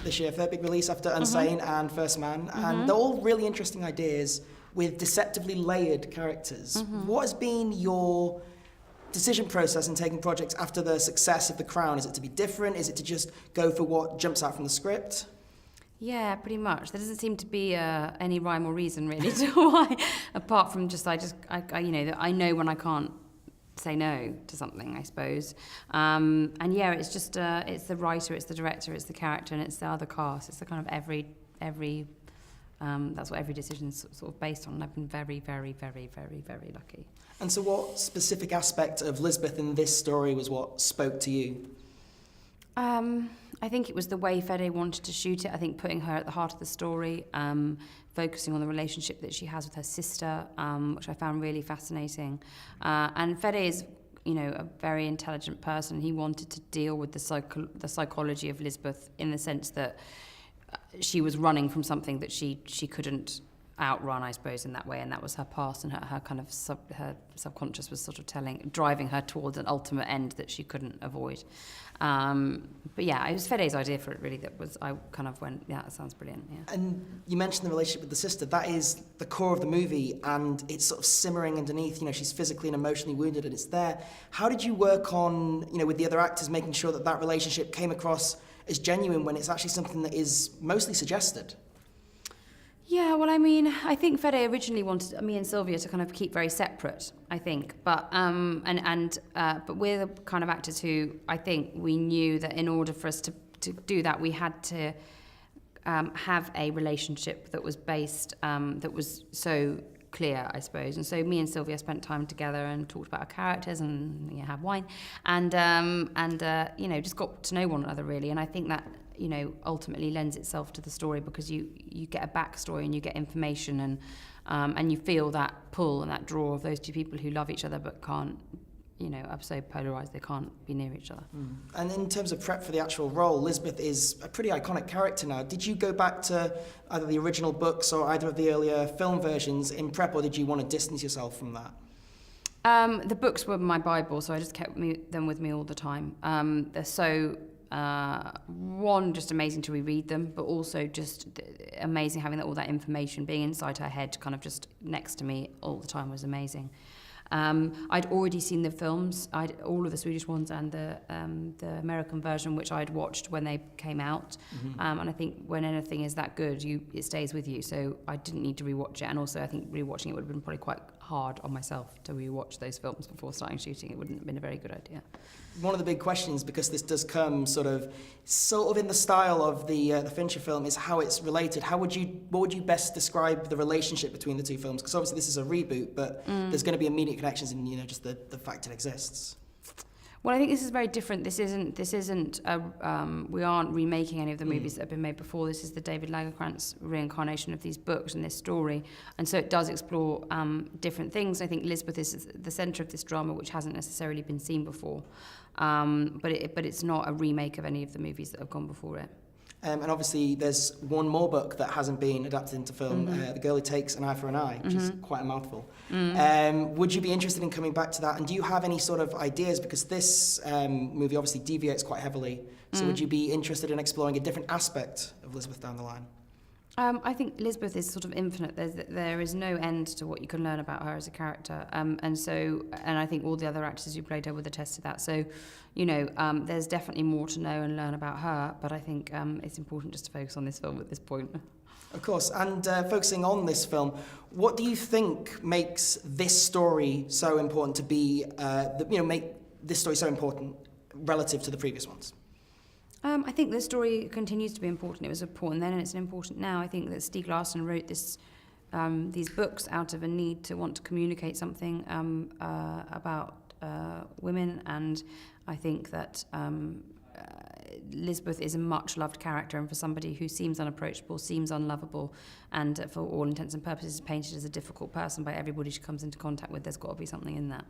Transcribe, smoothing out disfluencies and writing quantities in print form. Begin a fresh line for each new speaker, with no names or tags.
this year, third big release after Unsane and First Man, and they're all really interesting ideas with deceptively layered characters. What has been your decision process in taking projects after the success of The Crown? Is it to be different? Is it to just go for what jumps out from the script?
Yeah, pretty much. There doesn't seem to be any rhyme or reason really to why, apart from just I you know that I know when I can't say no to something, I suppose. And yeah, it's just it's the writer, it's the director, it's the character, and it's the other cast. It's the kind of every that's what every decision's sort of based on. And I've been very, very, very, very, very lucky.
And so what specific aspect of Lisbeth in this story was what spoke to you?
I think it was the way Fede wanted to shoot it. I think putting her at the heart of the story, focusing on the relationship that she has with her sister, which I found really fascinating. And Fede is, you know, a very intelligent person. He wanted to deal with the psychology of Lisbeth in the sense that she was running from something that she couldn't outrun, I suppose, in that way, and that was her past, and her kind of her subconscious was sort of driving her towards an ultimate end that she couldn't avoid. But yeah, it was Fede's idea for it, really. That was, I kind of went, yeah, that sounds brilliant. Yeah.
And you mentioned the relationship with the sister. That is the core of the movie, and it's sort of simmering underneath. You know, she's physically and emotionally wounded, and it's there. How did you work on, you know, with the other actors, making sure that that relationship came across as genuine when it's actually something that is mostly suggested?
Yeah, well, I mean, I think Fede originally wanted me and Sylvia to kind of keep very separate, I think. But but we're the kind of actors who I think we knew that in order for us to do that, we had to have a relationship that was based, that was so clear, I suppose. And so me and Sylvia spent time together and talked about our characters and had wine and you know, just got to know one another, really. And I think that, you know, ultimately lends itself to the story because you get a backstory and you get information and you feel that pull and that draw of those two people who love each other but can't, you know, are so polarised they can't be near each other.
And in terms of prep for the actual role, Lisbeth is a pretty iconic character now. Did you go back to either the original books or either of the earlier film versions in prep, or did you want to distance yourself from that?
The books were my Bible, so I just kept them with me all the time. They're so one, just amazing to reread them, but also just amazing having all that information being inside her head, kind of just next to me all the time, was amazing. I'd already seen the films, all of the Swedish ones and the American version, which I'd watched when they came out. And I think when anything is that good, it stays with you. So I didn't need to rewatch it, and also I think rewatching it would have been probably quite hard on myself to rewatch those films before starting shooting. It wouldn't have been a very good idea.
One of the big questions, because this does come sort of in the style of the Fincher film, is how it's related. What would you best describe the relationship between the two films? Because obviously this is a reboot, but there's going to be immediate connections in, you know, just the fact it exists.
Well, I think this is very different. This isn't. We aren't remaking any of the movies that have been made before. This is the David Lagercrantz reincarnation of these books and this story, and so it does explore different things. I think Lisbeth is the centre of this drama, which hasn't necessarily been seen before, but it's not a remake of any of the movies that have gone before it.
And obviously there's one more book that hasn't been adapted into film, The Girl Who Takes an Eye for an Eye, which is quite a mouthful. Would you be interested in coming back to that? And do you have any sort of ideas? Because this movie obviously deviates quite heavily. So would you be interested in exploring a different aspect of Lisbeth down the line?
I think Lisbeth is sort of infinite. There is no end to what you can learn about her as a character, and I think all the other actors who played her would attest to that. So, you know, there's definitely more to know and learn about her. But I think it's important just to focus on this film at this point.
Of course, and focusing on this film, what do you think makes this story so important to be, make this story so important relative to the previous ones?
I think the story continues to be important. It was important then and it's important now. I think that Stieg Larsson wrote these books out of a need to want to communicate something about women, and I think that Lisbeth is a much loved character, and for somebody who seems unapproachable, seems unlovable, and for all intents and purposes is painted as a difficult person by everybody she comes into contact with, there's got to be something in that.